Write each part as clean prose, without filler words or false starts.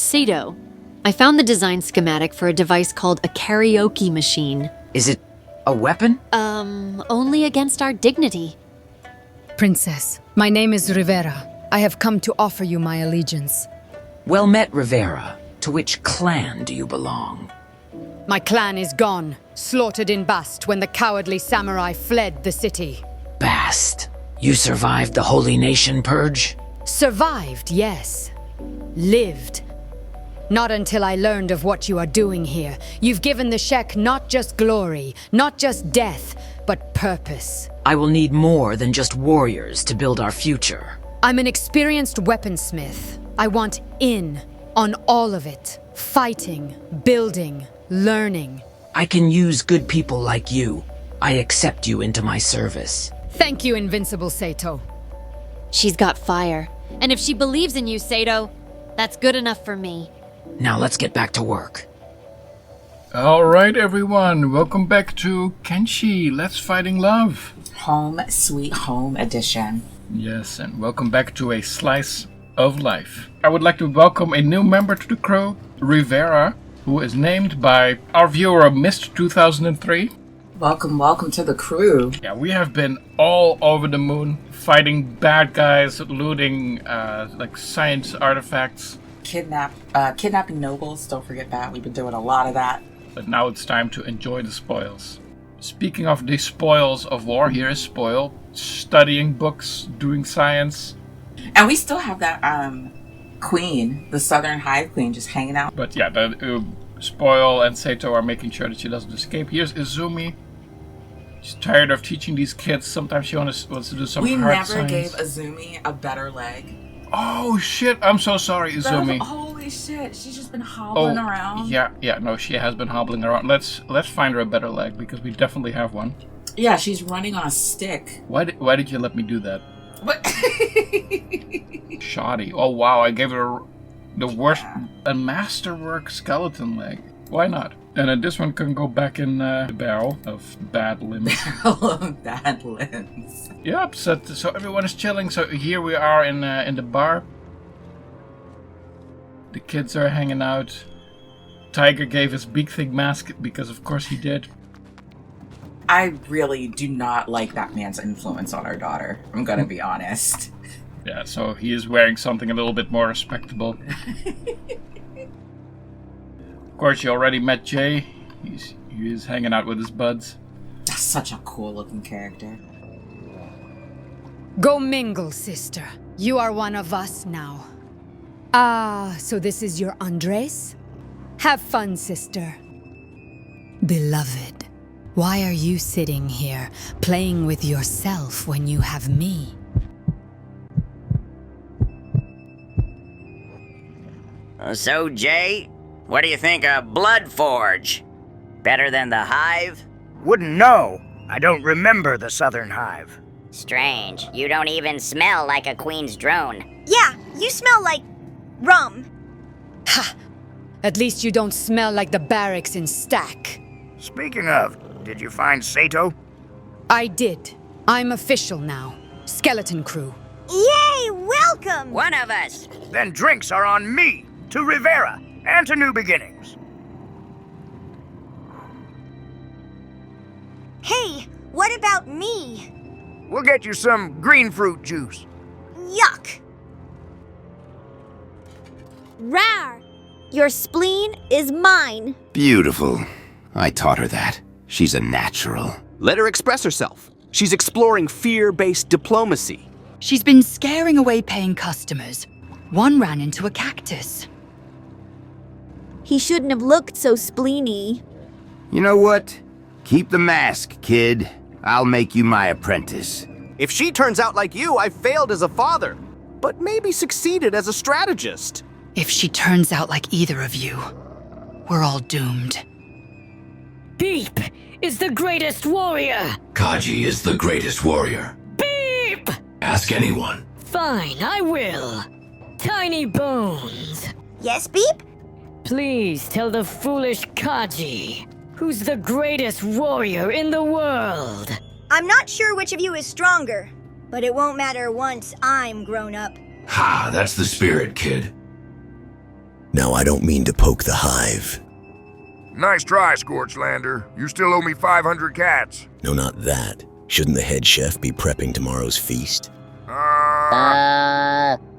Sato, I found the design schematic for a device called a karaoke machine. Is it a weapon? Only against our dignity. Princess, my name is Rivera. I have come to offer you my allegiance. Well met, Rivera. To which clan do you belong? My clan is gone, slaughtered in Bast when the cowardly samurai fled the city. Bast. You survived the Holy Nation purge? Survived, yes. Lived. Not until I learned of what you are doing here. You've given the Shek not just glory, not just death, but purpose. I will need more than just warriors to build our future. I'm an experienced weaponsmith. I want in on all of it. Fighting, building, learning. I can use good people like you. I accept you into my service. Thank you, Invincible Sato. She's got fire. And if she believes in you, Sato, that's good enough for me. Now let's get back to work. Alright everyone, welcome back to Kenshi, Let's Fighting Love. Home Sweet Home Edition. Yes, and welcome back to a slice of life. I would like to welcome a new member to the crew, Rivera, who is named by our viewer Mist 2003. Welcome to the crew. Yeah, we have been all over the moon, fighting bad guys, looting like science artifacts. Kidnapping nobles, don't forget that. We've been doing a lot of that. But now it's time to enjoy the spoils. Speaking of the spoils of war, here is spoil. Studying books, doing science. And we still have that queen, the Southern Hive Queen, just hanging out. But yeah, the spoil and Sato are making sure that she doesn't escape. Here's Izumi. She's tired of teaching these kids. Sometimes she wants to do some hard science. We never gave Izumi a better leg. Oh shit, I'm so sorry, Izumi. Holy shit, she's just been hobbling around. Yeah, no, she has been hobbling around. Let's find her a better leg, because we definitely have one. Yeah, she's running on a stick. Why did you let me do that? What? Shoddy. Oh wow, I gave her the worst, a masterwork skeleton leg. Why not? And then this one can go back in the barrel of bad limbs. Barrel of bad limbs. Yep, so everyone is chilling. So here we are in the bar. The kids are hanging out. Tiger gave his big thing mask because of course he did. I really do not like that man's influence on our daughter. I'm gonna be honest. Yeah, so he is wearing something a little bit more respectable. Of course, you already met Jay. He is hanging out with his buds. That's such a cool looking character. Go mingle, sister. You are one of us now. So this is your Andres? Have fun, sister. Beloved, why are you sitting here, playing with yourself when you have me? So, Jay, what do you think of Bloodforge? Better than the Hive? Wouldn't know. I don't remember the Southern Hive. Strange. You don't even smell like a queen's drone. Yeah, you smell like rum. Ha! At least you don't smell like the barracks in Stack. Speaking of, did you find Sato? I did. I'm official now. Skeleton crew. Yay, welcome! One of us! Then drinks are on me, to Rivera, and to New Beginnings. Hey, what about me? We'll get you some green fruit juice. Yuck! Rar! Your spleen is mine. Beautiful. I taught her that. She's a natural. Let her express herself. She's exploring fear-based diplomacy. She's been scaring away paying customers. One ran into a cactus. He shouldn't have looked so spleeny. You know what? Keep the mask, kid. I'll make you my apprentice. If she turns out like you, I failed as a father, but maybe succeeded as a strategist. If she turns out like either of you, we're all doomed. Beep is the greatest warrior. Kaji is the greatest warrior. Beep! Ask anyone. Fine, I will. Tiny Bones. Yes, Beep? Please tell the foolish Kaji, who's the greatest warrior in the world. I'm not sure which of you is stronger, but it won't matter once I'm grown up. Ha, that's the spirit, kid. Now, I don't mean to poke the hive. Nice try, Scorchlander. You still owe me 500 cats. No, not that. Shouldn't the head chef be prepping tomorrow's feast?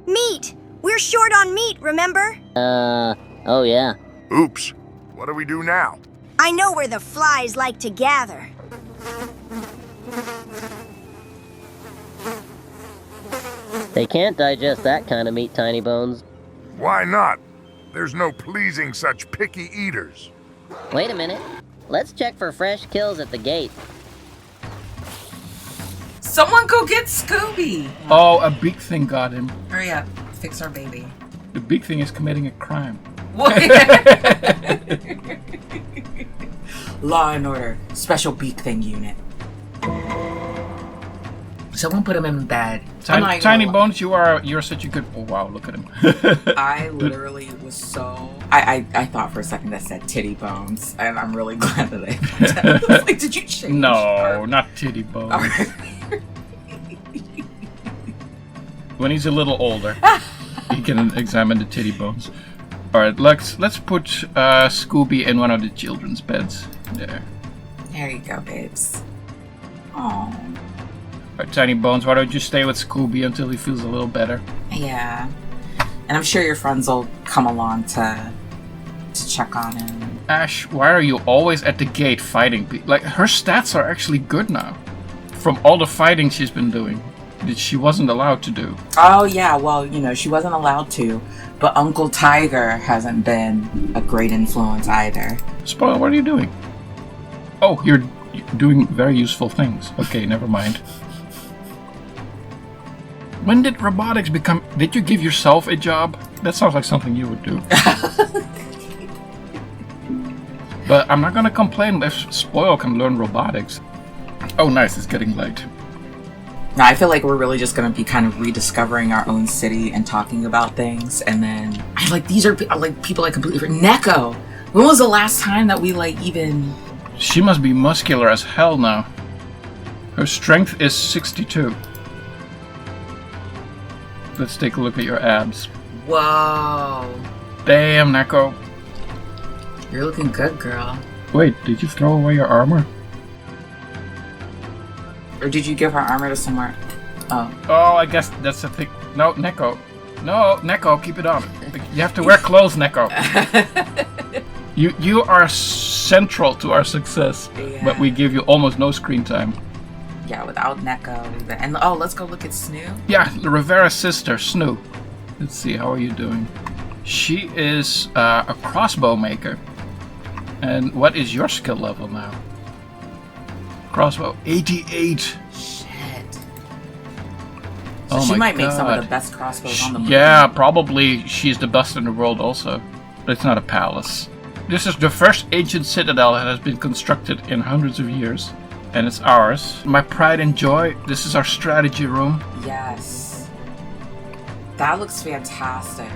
Meat! We're short on meat, remember? Oh yeah. Oops. What do we do now? I know where the flies like to gather. They can't digest that kind of meat, Tiny Bones. Why not? There's no pleasing such picky eaters. Wait a minute. Let's check for fresh kills at the gate. Someone go get Scooby! Oh, a big thing got him. Hurry up. Fix our baby. The big thing is committing a crime. What? Law and Order. Special beak thing unit. Someone put him in bed. Tiny Bones, you're such a good... Oh, wow, look at him. I literally was so... I thought for a second that said Titty Bones, and I'm really glad that I was like, did you change? No, not Titty Bones. When he's a little older, he can examine the Titty Bones. Alright, let's put Scooby in one of the children's beds. There. There you go, babes. Aww. Alright, Tiny Bones, why don't you stay with Scooby until he feels a little better? Yeah. And I'm sure your friends will come along to check on him. Ash, why are you always at the gate fighting people? Like, her stats are actually good now. From all the fighting she's been doing. That she wasn't allowed to do. Oh, yeah, well, you know, she wasn't allowed to. But Uncle Tiger hasn't been a great influence either. Spoiler, what are you doing? Oh, you're doing very useful things. Okay, never mind. When did robotics become... Did you give yourself a job? That sounds like something you would do. But I'm not gonna complain if Spoil can learn robotics. Oh, nice, it's getting late. Now, I feel like we're really just going to be kind of rediscovering our own city and talking about things. And then, these are like people I completely forgot. Neko! When was the last time that we even... She must be muscular as hell now. Her strength is 62. Let's take a look at your abs. Whoa. Damn, Neko. You're looking good, girl. Wait, did you throw away your armor? Or did you give her armor to somewhere? Oh. Oh, I guess that's the thing. No, Neko. No, Neko, keep it on. You have to wear clothes, Neko. You are central to our success, yeah. But we give you almost no screen time. Yeah, without Neko. And let's go look at Snoo. Yeah, the Rivera's sister, Snoo. Let's see, how are you doing? She is a crossbow maker. And what is your skill level now? Crossbow 88. Shit. So she might make some of the best crossbows on the market. Yeah, probably she's the best in the world also. But it's not a palace. This is the first ancient citadel that has been constructed in hundreds of years. And it's ours. My pride and joy, this is our strategy room. Yes. That looks fantastic.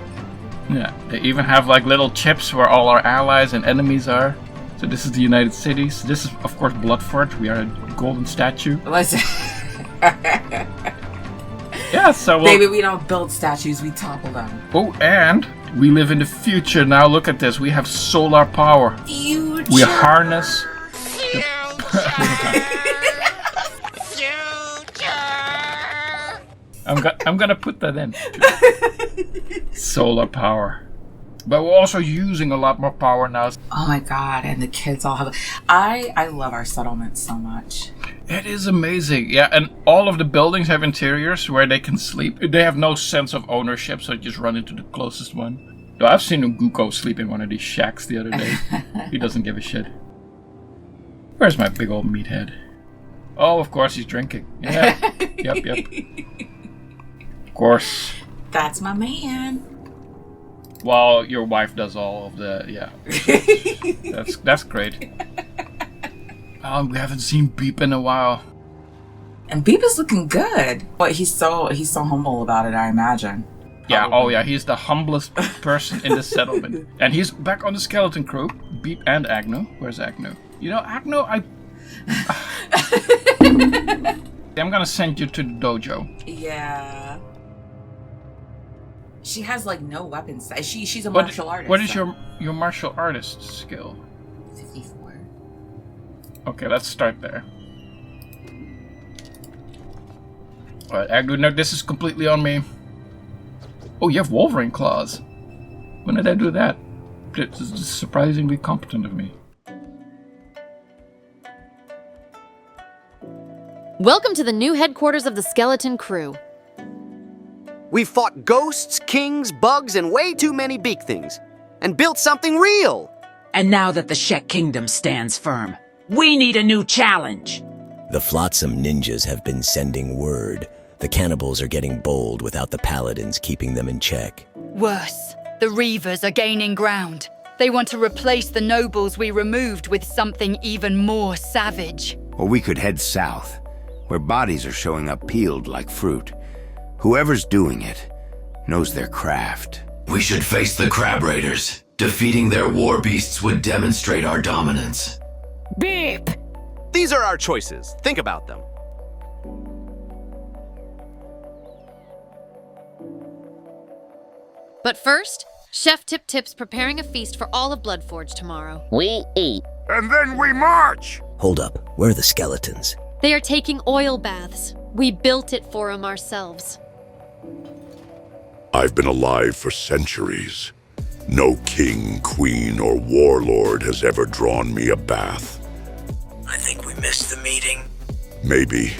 Yeah, they even have little chips where all our allies and enemies are. So this is the United Cities. This is, of course, Bloodforge. We are a golden statue. Listen. Yeah, so... Baby, we don't build statues, we topple them. Oh, and we live in the future. Now look at this. We have solar power. Future. We harness... I'm gonna put that in. Solar power. But we're also using a lot more power now. Oh my god, and the kids all have... I love our settlement so much. It is amazing, yeah, and all of the buildings have interiors where they can sleep. They have no sense of ownership, so just run into the closest one. Though I've seen Guko sleep in one of these shacks the other day. He doesn't give a shit. Where's my big old meathead? Oh, of course he's drinking. Yeah, yep. Of course. That's my man. While your wife does all of the, yeah. That's great. Oh, we haven't seen Beep in a while. And Beep is looking good. But he's so humble about it, I imagine. Yeah, oh yeah, he's the humblest person in the settlement. And he's back on the skeleton crew. Beep and Agnew. Where's Agnew? You know, Agnew, I'm gonna send you to the dojo. Yeah. She has like no weapons. She's a martial artist. What is your martial artist skill? 54. Okay, let's start there. Alright, Agdu, no, this is completely on me. Oh, you have Wolverine claws. When did I do that? It's surprisingly competent of me. Welcome to the new headquarters of the Skeleton Crew. We've fought ghosts, kings, bugs, and way too many big things. And built something real. And now that the Shek Kingdom stands firm, we need a new challenge. The Flotsam ninjas have been sending word. The cannibals are getting bold without the paladins keeping them in check. Worse, the Reavers are gaining ground. They want to replace the nobles we removed with something even more savage. Or we could head south, where bodies are showing up peeled like fruit. Whoever's doing it knows their craft. We should face the Crab Raiders. Defeating their war beasts would demonstrate our dominance. Beep! These are our choices. Think about them. But first, Chef Tip Tip's preparing a feast for all of Bloodforge tomorrow. We eat. And then we march! Hold up, where are the skeletons? They are taking oil baths. We built it for them ourselves. I've been alive for centuries. No king, queen, or warlord has ever drawn me a bath. I think we missed the meeting. Maybe.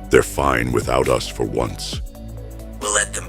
They're fine without us for once. We'll let them